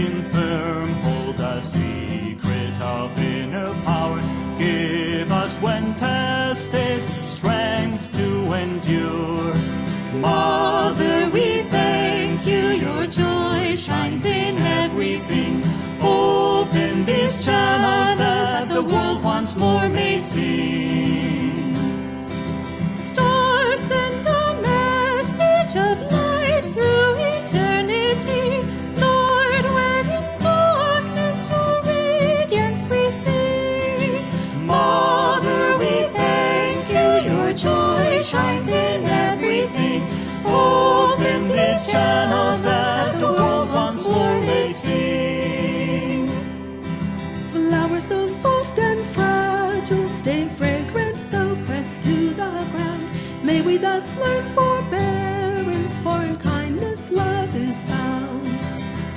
standing firm, hold a secret of inner power. Give us when tested strength to endure. Mother, we thank you, your joy shines in everything. Open these channels that the world once more may sing. Stars send a message of light through eternity. Lord, when in darkness your radiance we see. Mother, we thank you, your joy shines in everything. Open these channels that the world once more may sing. Flowers so soft and fragile stay fragrant though pressed to the ground. May we thus learn forbearance, for in kindness love is found.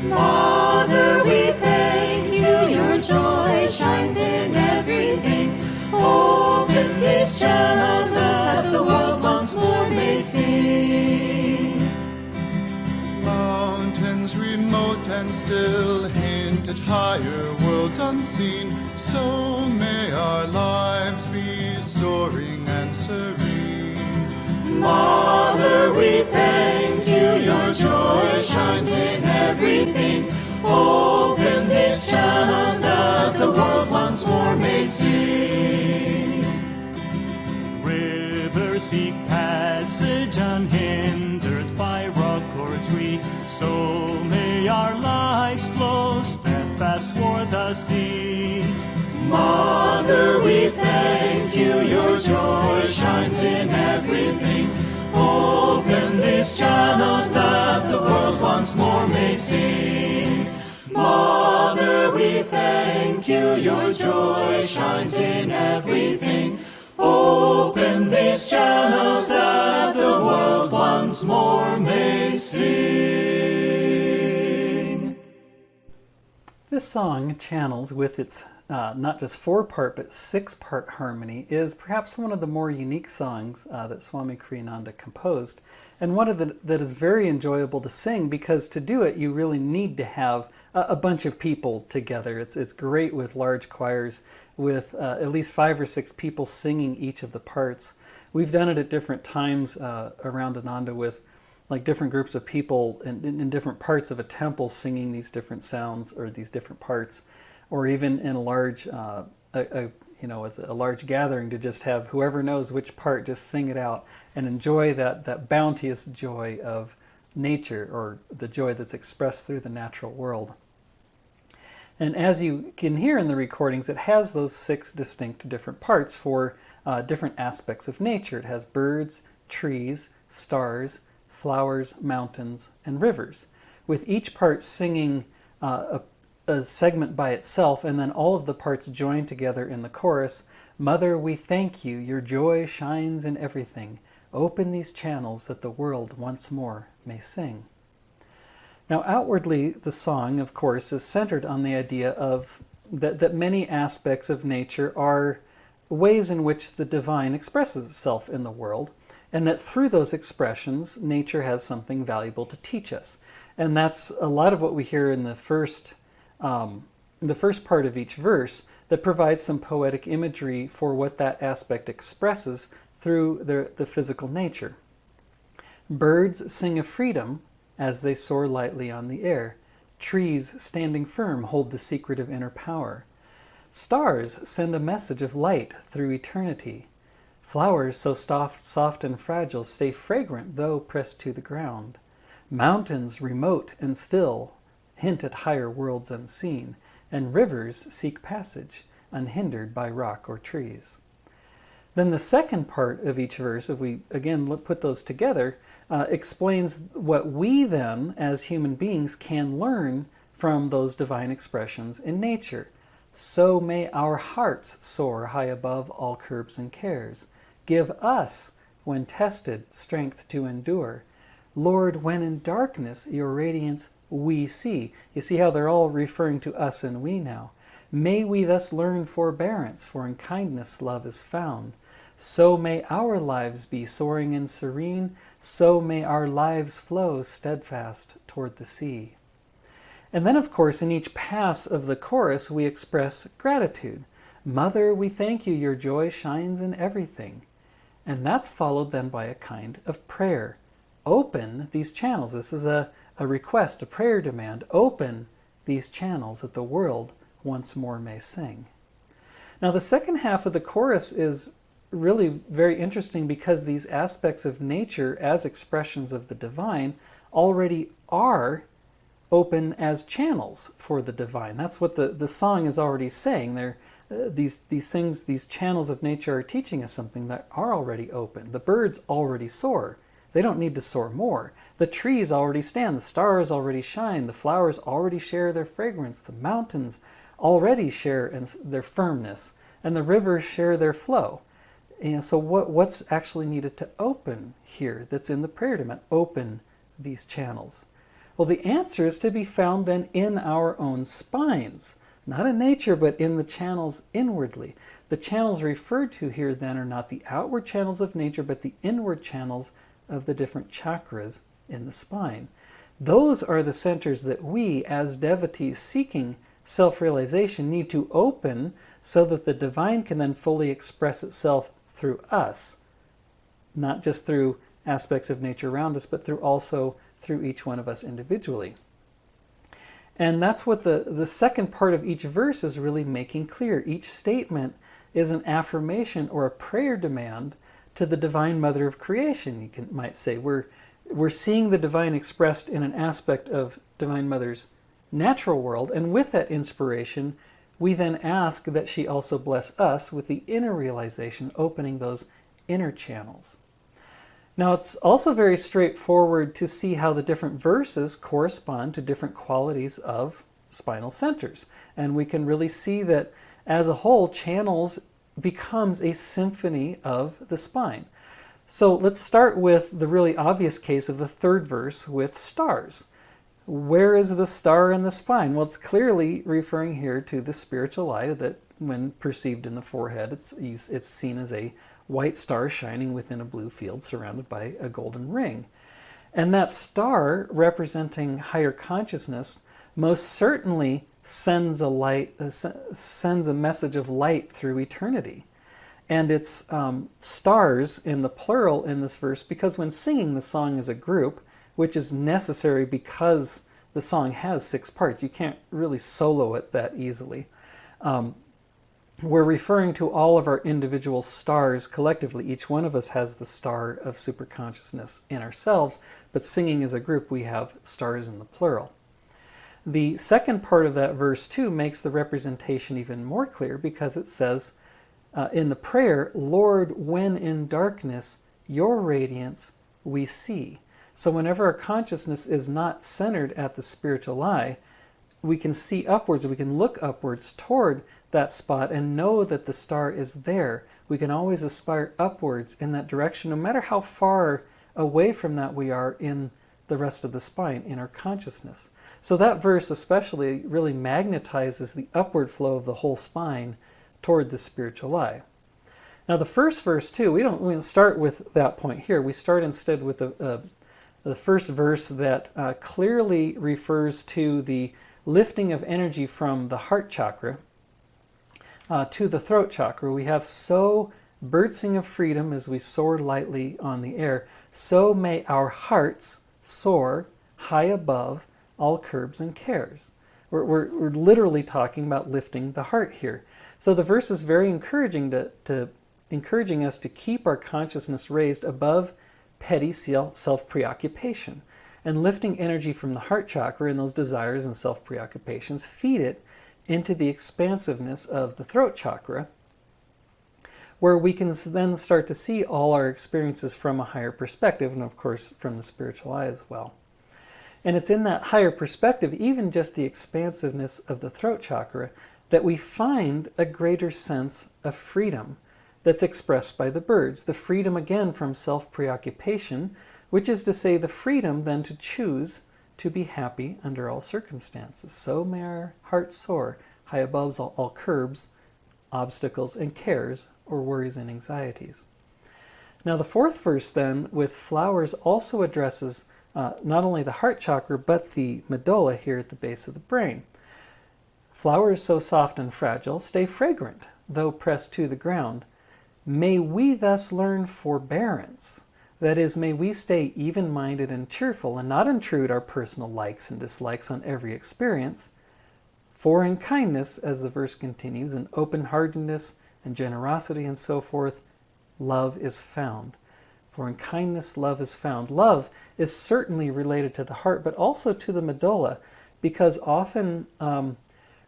Mother, we thank you, your joy shines in everything. Open these channels that the world once more may sing. Mountains remote and still hint at higher worlds unseen. So may our lives be soaring and serene. Mother, we thank you, your joy shines in everything. Open these channels that the world once more may sing. Rivers seek passage unhindered by rock or tree. So may our lives flow steadfast toward the sea. Mother, we thank you, your joy shines in everything. Open these channels that the world once more may sing. Mother, we thank you, your joy shines in everything. Open these channels that the world once more may sing. This song, Channels, with its not just 4-part but 6-part harmony, is perhaps one of the more unique songs that Swami Kriyananda composed, and one of that is very enjoyable to sing, because to do it you really need to have a bunch of people together. It's great with large choirs with at least 5 or 6 people singing each of the parts. We've done it at different times around Ananda with like different groups of people in different parts of a temple singing these different sounds or these different parts, or even in a large, with a large gathering, to just have whoever knows which part just sing it out and enjoy that bounteous joy of nature, or the joy that's expressed through the natural world. And as you can hear in the recordings, it has those 6 distinct different parts for different aspects of nature. It has birds, trees, stars, flowers, mountains, and rivers, with each part singing a segment by itself, and then all of the parts joined together in the chorus. Mother, we thank you, your joy shines in everything. Open these channels that the world once more may sing. Now, outwardly, the song, of course, is centered on the idea of that many aspects of nature are ways in which the divine expresses itself in the world, and that through those expressions, nature has something valuable to teach us. And that's a lot of what we hear in the first part of each verse, that provides some poetic imagery for what that aspect expresses through the physical nature. Birds sing of freedom as they soar lightly on the air. Trees, standing firm, hold the secret of inner power. Stars send a message of light through eternity. Flowers, so soft and fragile, stay fragrant though pressed to the ground. Mountains, remote and still, hint at higher worlds unseen, and rivers seek passage, unhindered by rock or trees. Then the second part of each verse, if we again put those together, explains what we then, as human beings, can learn from those divine expressions in nature. So may our hearts soar high above all curbs and cares. Give us, when tested, strength to endure. Lord, when in darkness your radiance we see. You see how they're all referring to us and we now. May we thus learn forbearance, for in kindness love is found. So may our lives be soaring and serene, so may our lives flow steadfast toward the sea. And then, of course, in each pass of the chorus, we express gratitude. Mother, we thank you, your joy shines in everything. And that's followed then by a kind of prayer. Open these channels. This is a request, a prayer demand. Open these channels that the world once more may sing. Now, the second half of the chorus is really very interesting because these aspects of nature as expressions of the divine already are open as channels for the divine. That's what the song is already saying. These things, these channels of nature are teaching us something that are already open. The birds already soar. They don't need to soar more. The trees already stand. The stars already shine. The flowers already share their fragrance. The mountains already share their firmness. And the rivers share their flow. So what's actually needed to open here that's in the prayer demand? Open these channels. Well, the answer is to be found then in our own spines. Not in nature, but in the channels inwardly. The channels referred to here then are not the outward channels of nature, but the inward channels of the different chakras in the spine. Those are the centers that we, as devotees seeking self-realization, need to open so that the divine can then fully express itself through us, not just through aspects of nature around us, but also through each one of us individually. And that's what the second part of each verse is really making clear. Each statement is an affirmation or a prayer demand to the Divine Mother of Creation, might say. We're seeing the divine expressed in an aspect of Divine Mother's natural world, and with that inspiration, we then ask that she also bless us with the inner realization, opening those inner channels. Now, it's also very straightforward to see how the different verses correspond to different qualities of spinal centers. And we can really see that as a whole, channels becomes a symphony of the spine. So let's start with the really obvious case of the third verse with stars. Where is the star in the spine? Well, it's clearly referring here to the spiritual eye that when perceived in the forehead, it's seen as a white star shining within a blue field surrounded by a golden ring. And that star, representing higher consciousness, most certainly sends a message of light through eternity. And it's stars in the plural in this verse because when singing the song as a group, which is necessary because the song has 6 parts, you can't really solo it that easily. We're referring to all of our individual stars collectively. Each one of us has the star of superconsciousness in ourselves, but singing as a group, we have stars in the plural. The second part of that verse, too, makes the representation even more clear because it says in the prayer, Lord, when in darkness your radiance we see. So whenever our consciousness is not centered at the spiritual eye, we can see upwards, we can look upwards toward that spot and know that the star is there. We can always aspire upwards in that direction, no matter how far away from that we are in the rest of the spine, in our consciousness. So that verse especially really magnetizes the upward flow of the whole spine toward the spiritual eye. Now the first verse too, we don't start with that point here. We start instead with the first verse that clearly refers to the lifting of energy from the heart chakra to the throat chakra. We have so birdsing of freedom as we soar lightly on the air, so may our hearts soar high above all curbs and cares. We're literally talking about lifting the heart here. So the verse is very encouraging encouraging us to keep our consciousness raised above petty self-preoccupation. And lifting energy from the heart chakra and those desires and self-preoccupations, feed it into the expansiveness of the throat chakra, where we can then start to see all our experiences from a higher perspective, and of course from the spiritual eye as well. And it's in that higher perspective, even just the expansiveness of the throat chakra, that we find a greater sense of freedom that's expressed by the birds. The freedom, again, from self-preoccupation, which is to say the freedom then to choose to be happy under all circumstances. So may our hearts soar high above all curbs, obstacles, and cares, or worries and anxieties. Now the fourth verse then, with flowers, also addresses not only the heart chakra, but the medulla here at the base of the brain. Flowers so soft and fragile stay fragrant, though pressed to the ground. May we thus learn forbearance. That is, may we stay even-minded and cheerful and not intrude our personal likes and dislikes on every experience. For in kindness, as the verse continues, and open-heartedness and generosity and so forth, love is found. For in kindness, love is found. Love is certainly related to the heart, but also to the medulla, because often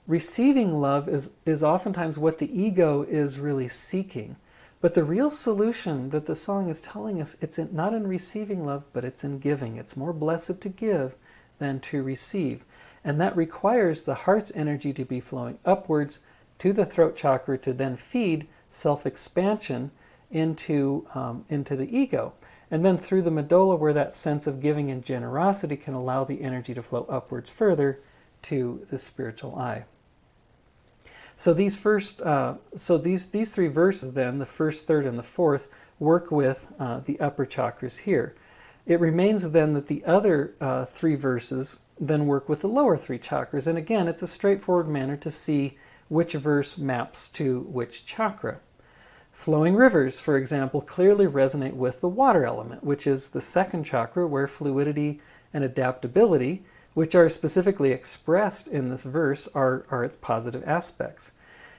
receiving love is oftentimes what the ego is really seeking. But the real solution that the song is telling us, it's not in receiving love, but it's in giving. It's more blessed to give than to receive. And that requires the heart's energy to be flowing upwards to the throat chakra to then feed self-expansion into the ego. And then through the medulla, where that sense of giving and generosity can allow the energy to flow upwards further to the spiritual eye. So these these three verses then, the first, third, and the fourth, work with the upper chakras here. It remains then that the other three verses then work with the lower three chakras. And again, it's a straightforward manner to see which verse maps to which chakra. Flowing rivers, for example, clearly resonate with the water element, which is the second chakra, where fluidity and adaptability, which are specifically expressed in this verse, are its positive aspects.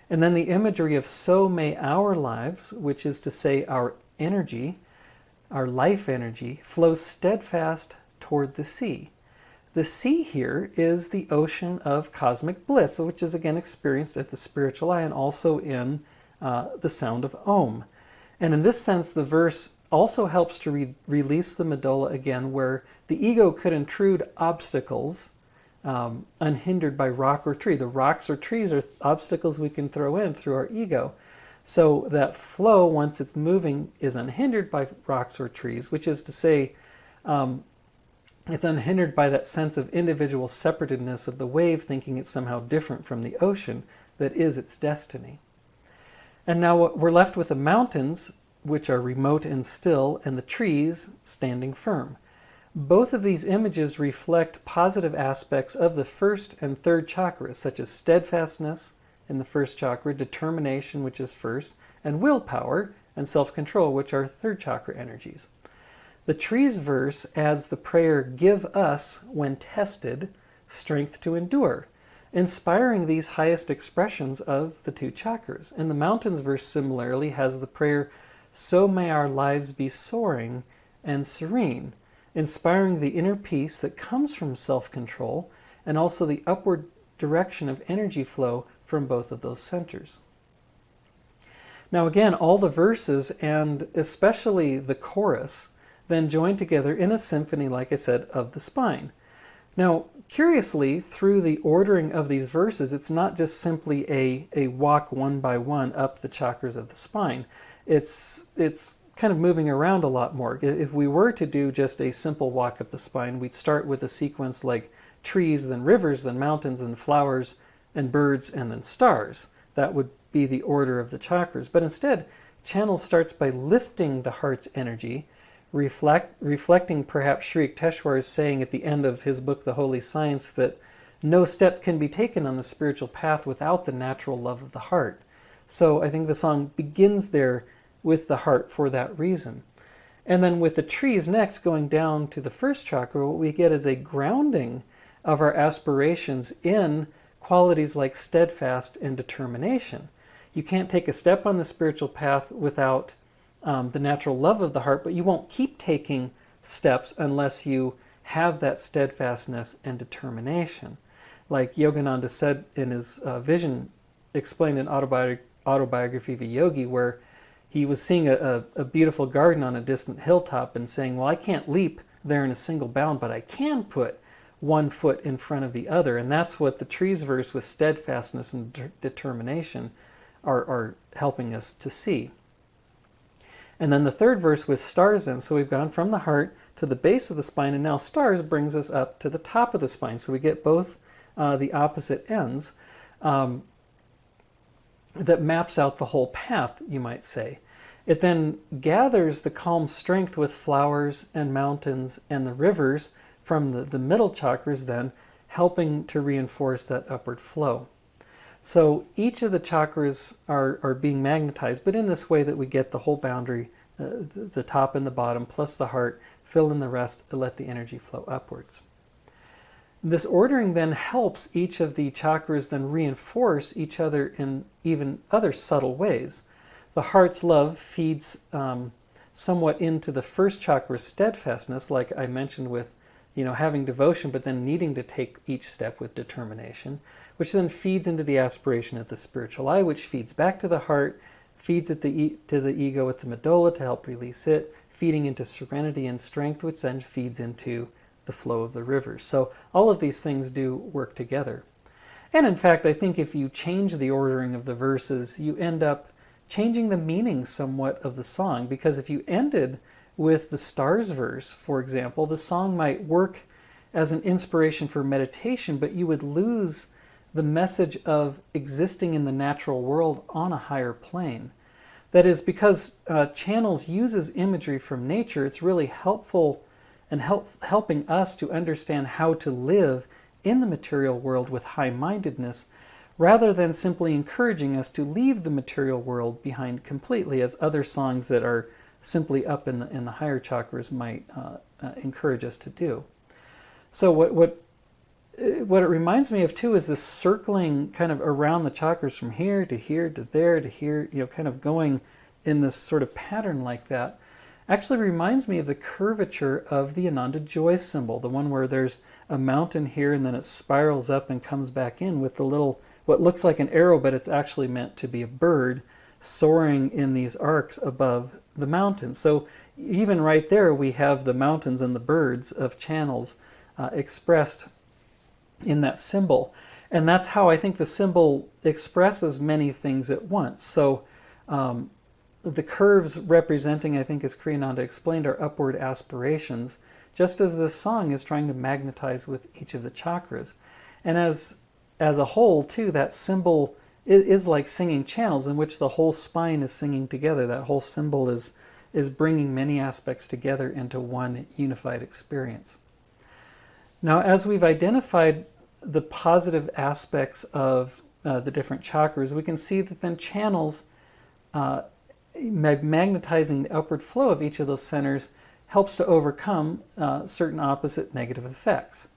And then the imagery of so may our lives, which is to say our energy, our life energy, flows steadfast toward the sea. The sea here is the ocean of cosmic bliss, which is again experienced at the spiritual eye and also in the sound of Om. And in this sense, the verse also helps to release the medulla again, where the ego could intrude obstacles unhindered by rock or tree. The rocks or trees are obstacles we can throw in through our ego. So that flow, once it's moving, is unhindered by rocks or trees, which is to say, it's unhindered by that sense of individual separatedness of the wave, thinking it's somehow different from the ocean that is its destiny. And now we're left with the mountains, which are remote and still, and the trees standing firm. Both of these images reflect positive aspects of the first and third chakras, such as steadfastness in the first chakra, determination, which is first, and willpower and self-control, which are third chakra energies. The trees verse adds the prayer, "Give us, when tested, strength to endure," inspiring these highest expressions of the two chakras. And the mountains verse similarly has the prayer, "So may our lives be soaring and serene," inspiring the inner peace that comes from self-control and also the upward direction of energy flow from both of those centers. Now again, all the verses, and especially the chorus, then join together in a symphony, like I said, of the spine. Now, curiously, through the ordering of these verses, it's not just simply a walk one by one up the chakras of the spine. It's kind of moving around a lot more. If we were to do just a simple walk up the spine, we'd start with a sequence like trees, then rivers, then mountains, then flowers, and birds, and then stars. That would be the order of the chakras. But instead, Channel starts by lifting the heart's energy, reflecting perhaps Sri Yukteswar's saying at the end of his book, The Holy Science, that no step can be taken on the spiritual path without the natural love of the heart. So I think the song begins there with the heart for that reason. And then with the trees next going down to the first chakra, what we get is a grounding of our aspirations in qualities like steadfast and determination. You can't take a step on the spiritual path without the natural love of the heart, but you won't keep taking steps unless you have that steadfastness and determination. Like Yogananda said in his vision, explained in Autobiography of a Yogi, where he was seeing a beautiful garden on a distant hilltop and saying, well, I can't leap there in a single bound, but I can put one foot in front of the other. And that's what the trees verse with steadfastness and determination are helping us to see. And then the third verse with stars in. So we've gone from the heart to the base of the spine, and now stars brings us up to the top of the spine. So we get both the opposite ends that maps out the whole path, you might say. It then gathers the calm strength with flowers and mountains and the rivers from the middle chakras, then helping to reinforce that upward flow. So each of the chakras are being magnetized, but in this way that we get the whole boundary, the top and the bottom, plus the heart, fill in the rest, and let the energy flow upwards. This ordering then helps each of the chakras then reinforce each other in even other subtle ways. The heart's love feeds somewhat into the first chakra's steadfastness, like I mentioned with having devotion, but then needing to take each step with determination, which then feeds into the aspiration of the spiritual eye, which feeds back to the heart, feeds to the ego with the medulla to help release it, feeding into serenity and strength, which then feeds into the flow of the rivers. So all of these things do work together. And in fact, I think if you change the ordering of the verses, you end up changing the meaning somewhat of the song, because if you ended with the stars verse, for example, the song might work as an inspiration for meditation, but you would lose the message of existing in the natural world on a higher plane. That is, because Channels uses imagery from nature, it's really helpful and helping us to understand how to live in the material world with high-mindedness, rather than simply encouraging us to leave the material world behind completely, as other songs that are simply up in the higher chakras might encourage us to do. So what it reminds me of too is this circling kind of around the chakras from here to here to there to here, kind of going in this sort of pattern like that, actually reminds me of the curvature of the Ananda joy symbol, the one where there's a mountain here and then it spirals up and comes back in with the little, what looks like an arrow, but it's actually meant to be a bird soaring in these arcs above the mountain. So even right there we have the mountains and the birds of Channels expressed in that symbol. And that's how I think the symbol expresses many things at once. So the curves representing, I think as Kriyananda explained, are upward aspirations, just as this song is trying to magnetize with each of the chakras. And as a whole too, that symbol is like singing channels in which the whole spine is singing together. That whole symbol is bringing many aspects together into one unified experience. Now, as we've identified the positive aspects of the different chakras, we can see that then Channels, magnetizing the upward flow of each of those centers, helps to overcome certain opposite negative effects.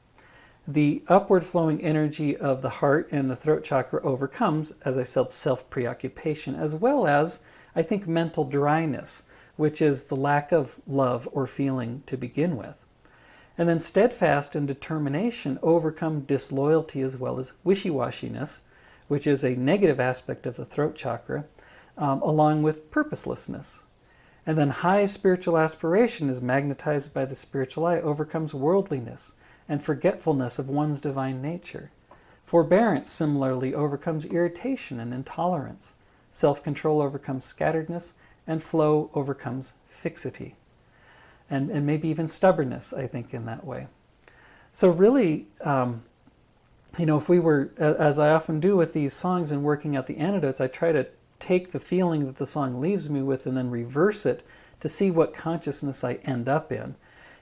The upward flowing energy of the heart and the throat chakra overcomes, as I said, self-preoccupation, as well as, I think, mental dryness, which is the lack of love or feeling to begin with. And then steadfast and determination overcome disloyalty as well as wishy-washiness, which is a negative aspect of the throat chakra, along with purposelessness. And then high spiritual aspiration is magnetized by the spiritual eye, overcomes worldliness and forgetfulness of one's divine nature. Forbearance similarly overcomes irritation and intolerance. Self-control overcomes scatteredness, and flow overcomes fixity. And maybe even stubbornness, I think, in that way. So really, if we were, as I often do with these songs and working out the antidotes, I try to take the feeling that the song leaves me with and then reverse it to see what consciousness I end up in.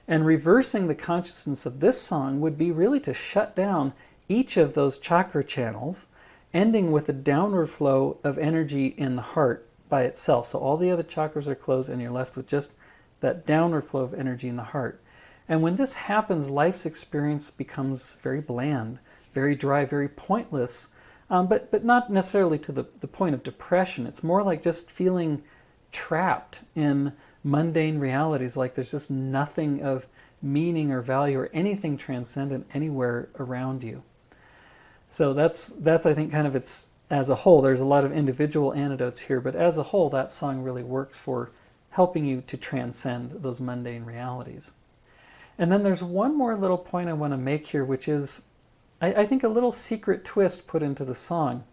And reversing the consciousness of this song would be really to shut down each of those chakra channels, ending with a downward flow of energy in the heart by itself. So all the other chakras are closed and you're left with just that downward flow of energy in the heart. And when this happens, life's experience becomes very bland, very dry, very pointless, but not necessarily to the point of depression. It's more like just feeling trapped in mundane realities, like there's just nothing of meaning or value or anything transcendent anywhere around you. So that's I think kind of its, as a whole, there's a lot of individual antidotes here, but as a whole that song really works for helping you to transcend those mundane realities. And then there's one more little point I want to make here, which is I think a little secret twist put into the song.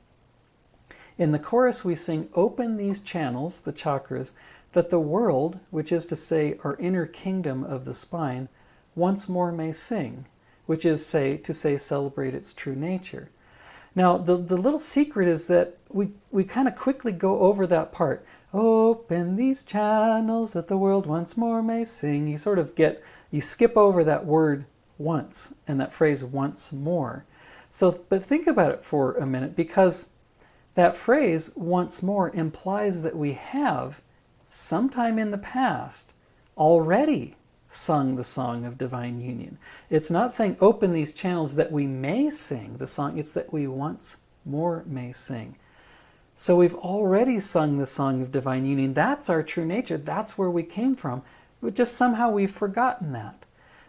In the chorus we sing, "Open these channels," the chakras, "that the world," which is to say our inner kingdom of the spine, "once more may sing," which is to celebrate its true nature. Now the little secret is that we kind of quickly go over that part. Open these channels that the world once more may sing. You skip over that word once and that phrase once more. But think about it for a minute, because that phrase once more implies that we have, sometime in the past, already sung the song of divine union. It's not saying open these channels that we may sing the song, it's that we once more may sing. So we've already sung the song of divine union. That's our true nature. That's where we came from. But just somehow we've forgotten that.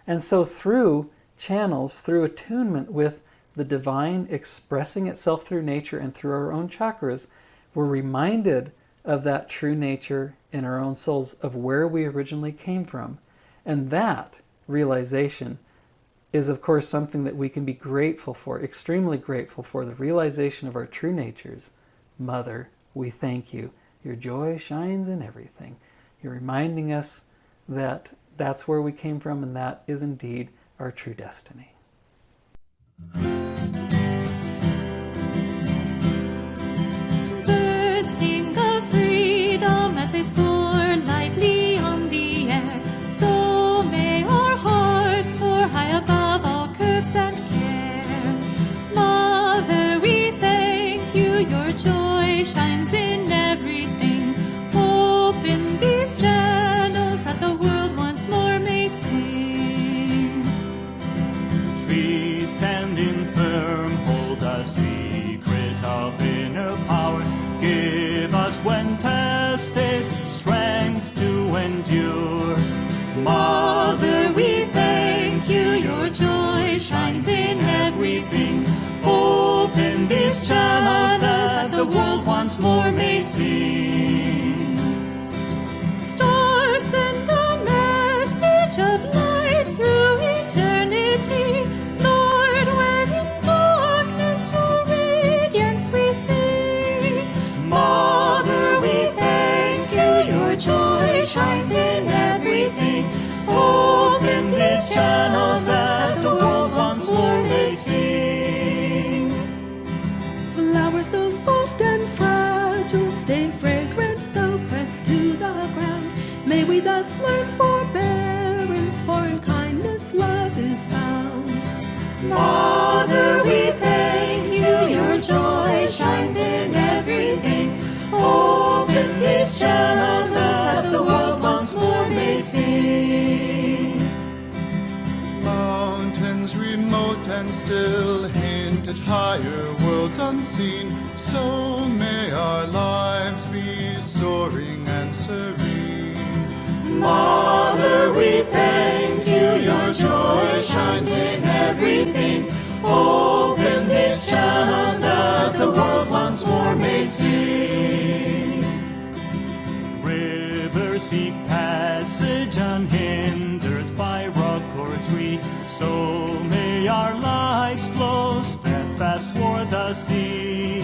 And so through channels, through attunement with the divine expressing itself through nature and through our own chakras, we're reminded of that true nature in our own souls, of where we originally came from. And that realization is, of course, something that we can be grateful for, extremely grateful for, the realization of our true natures. Mother, we thank you. Your joy shines in everything. You're reminding us that that's where we came from, and that is indeed our true destiny. Birds sing of freedom as they soar lightly on the air. So may our hearts soar high above all curbs and care. Mother, we thank you. Your joy shines in everything. Open these channels that the world once more may sing. Trees standing firm, hold a secret of inner power. Give us, when tested, strength to endure. Mother, we thank you. Your joy shines in everything. Open these channels that the world once more may sing. Stars send a message of light through eternity. Lord, when in darkness your radiance we see. Mother, we thank you. Your joy shines in everything. Open these channels that the world once more may sing. Flowers so soft and fragile, stay fragrant though pressed to the ground. May we thus learn forbearance, for in kindness love is found. Mother, we thank you. Your joy shines in everything. Open these channels that the world once more may sing. Mountains remote and still hint at higher worlds unseen. So may our lives be soaring and serene. Mother, we thank you. Your joy shines in everything. Open these channels that the world once more may sing. Rivers seek passage unhindered by rock or tree. So may our lives flow steadfast toward the sea.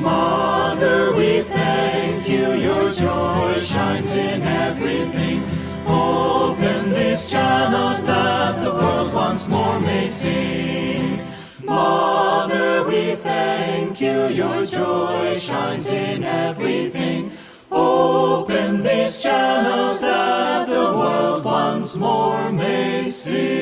Mother, we thank you. Your joy shines in everything. Open these channels that the world once more may sing. Mother, we thank you. Your joy shines in everything. Open these channels that the world once more may sing.